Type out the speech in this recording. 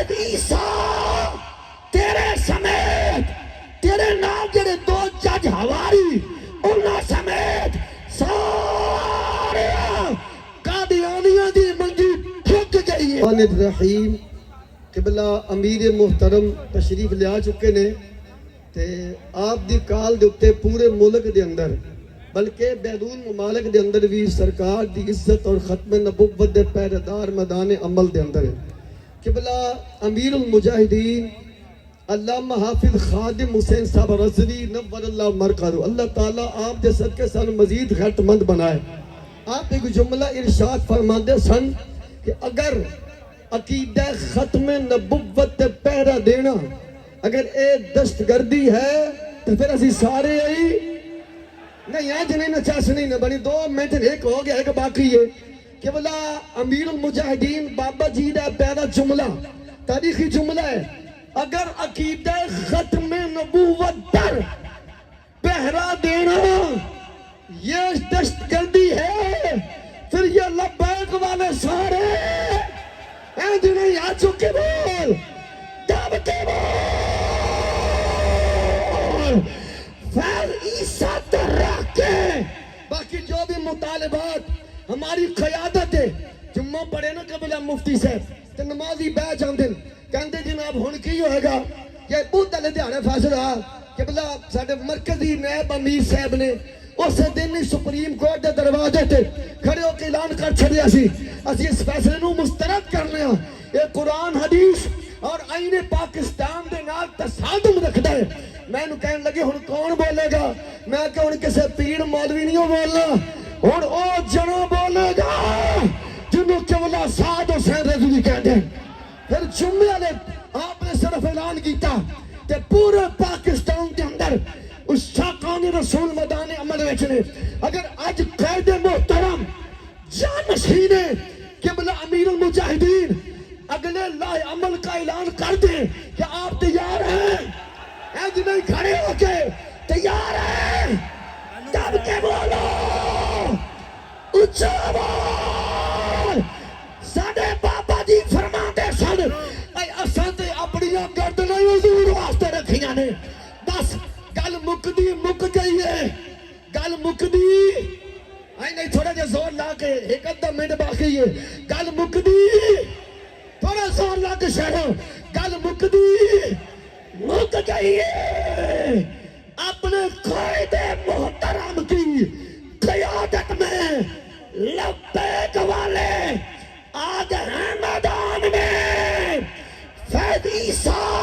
فیض عیسیٰ تیرے سمیت تیرے نام جڑے دو جج ہواری انہاں سمیت سارے قادیانیاں دی منجی ٹھک گئی ہے۔ الرحیم قبلہ امیر محترم تشریف لیا چکے نے تے آپ دی کال دے اتے پورے ملک دے اندر بلکہ بیرون ممالک دے اندر بھی سرکار دی عزت اور ختم نبوت دے پہرےدار میدان عمل دے اندر ہے۔ قبلہ امیر المجاہدین علامہ حافظ خادم حسین صاحب رضوی نور اللہ مرقدہ، اللہ تعالیٰ آپ دے صدقے سن مزید غیرت مند بنائے۔ آپ ایک جملہ ارشاد فرماندے سن کہ اگر عقیدہ ختم نبوت تے پہرہ دینا اگر اے دست گردی ہے تو پھر اسی سارے آئی نہیں آج نہیں نچاس نہیں نہ بنی 2 منٹ ایک ہو گیا ایک باقی ہے کہ بلا امیر المجاہدین بابا جی دا پیدا جملہ تاریخی جملہ ہے اگر عقیدہ ختم نبوت پر پہرہ دینا یہ دست گردی ہے پھر یہ لبیک والے سارے اینج نہیں آ چکے بول دب کے بول فیض عیسیٰ تو رکھ کے باقی جو بھی مطالبات ہماری قیادت ہے جمعہ پڑھے نا قبلہ مفتی صاحب تو نمازی بے جاندن کہندے جناب ہن کی ہوئے گا یہ بہت دلے دیانے فاصلہ قبلہ ساڑھے مرکزی نیب امیر صاحب نے اس دن سپریم کورٹ دے دروازے تے کھڑے ہو کے اعلان کر چھڑیا سی اسی اس فیصلے نو مسترد کرنے ہیں یہ قرآن حدیث اور آئین پاکستان دے نال تصادم رکھتا ہے میں نو کہنے لگے ہن کون بولے گا میں کہ ہن کسے پیر مولوی نہیں بولنا ہن او جنو بولے گا جنو قبلہ سعد حسین رضوی کہتے ہیں پھر جمعہ نے آپ نے صرف اعلان کیتا کہ پورے پاکستان کے اندر اس شاقان رسول میدان عمل وچنے اگر آج قید محترم جانشین قبلہ امیر المجاہدین اگلے لائے عمل کا اعلان کر دیں کہ آپ تیار ہیں اینج نہیں کھڑے ہو کے تیار ہیں دب کے بولو اچھا بول ساڑھے بابا جی فرماتے سن اے اساں تے اپنیاں گردناں حضور واسطے رکھیاں نے بس گل مکدی مک گئی ہے گل مکدی آئی نہیں تھوڑا جا زور لا کے ایک ادھا منٹ باقی ہے گل مکدی تھوڑا زور لا کے شہروں گل مکدی مک گئی ہے اپنے قائد محترم کی قیادت میں لبیک والے آگے ہیں میدان میں فیض عیسیٰ